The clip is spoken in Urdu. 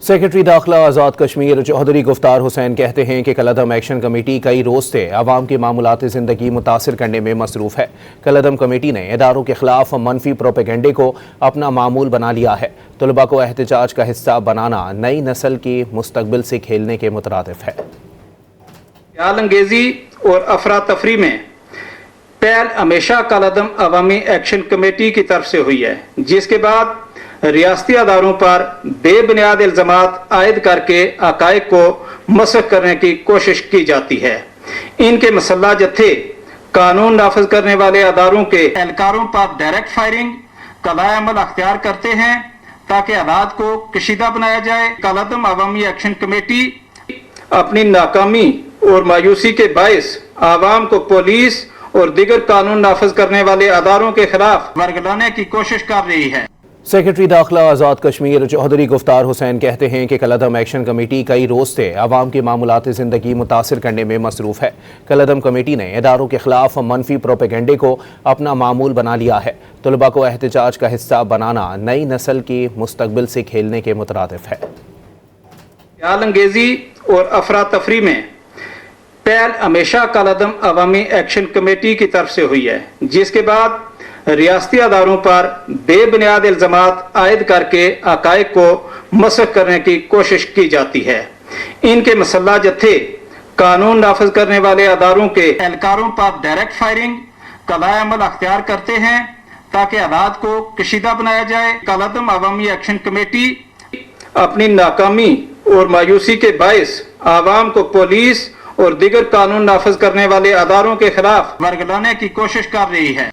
سیکرٹری داخلہ آزاد کشمیر چودھری گفتار حسین کہتے ہیں کہ کالعدم ایکشن کمیٹی کئی روز سے عوام کی معمولاتی زندگی متاثر کرنے میں مصروف ہے۔ کالعدم کمیٹی نے اداروں کے خلاف منفی پروپیگنڈے کو اپنا معمول بنا لیا ہے۔ طلباء کو احتجاج کا حصہ بنانا نئی نسل کی مستقبل سے کھیلنے کے مترادف ہے۔ خیال انگیزی اور افراتفری میں پہل ہمیشہ کالعدم عوامی ایکشن کمیٹی کی طرف سے ہوئی ہے، جس کے بعد ریاستی اداروں پر بے بنیاد الزامات عائد کر کے حقائق کو مسخ کرنے کی کوشش کی جاتی ہے۔ ان کے مسلح جتھے قانون نافذ کرنے والے اداروں کے اہلکاروں پر ڈائریکٹ فائرنگ کا لائحہ عمل اختیار کرتے ہیں تاکہ حالات کو کشیدہ بنایا جائے۔ کالعدم عوامی ایکشن کمیٹی اپنی ناکامی اور مایوسی کے باعث عوام کو پولیس اور دیگر قانون نافذ کرنے والے اداروں کے خلاف ورگلانے کی کوشش کر رہی ہے۔ سیکرٹری داخلہ آزاد کشمیر چودھری گفتار حسین کہتے ہیں کہ کالعدم ایکشن کمیٹی کئی روز سے عوام کی معمولاتی زندگی متاثر کرنے میں مصروف ہے۔ کالعدم کمیٹی نے اداروں کے خلاف منفی پروپیگنڈے کو اپنا معمول بنا لیا ہے۔ طلباء کو احتجاج کا حصہ بنانا نئی نسل کی مستقبل سے کھیلنے کے مترادف ہے۔ خیال انگیزی اور افراتفری میں پہل ہمیشہ کالعدم عوامی ایکشن کمیٹی کی طرف سے ہوئی ہے، جس کے بعد ریاستی اداروں پر بے بنیاد الزامات عائد کر کے حقائق کو مسخ کرنے کی کوشش کی جاتی ہے۔ ان کے مسلح جتھے قانون نافذ کرنے والے اداروں کے اہلکاروں پر ڈائریکٹ فائرنگ کا لائحہ عمل اختیار کرتے ہیں تاکہ حالات کو کشیدہ بنایا جائے۔ کالعدم عوامی ایکشن کمیٹی اپنی ناکامی اور مایوسی کے باعث عوام کو پولیس اور دیگر قانون نافذ کرنے والے اداروں کے خلاف ورگلانے کی کوشش کر رہی ہے۔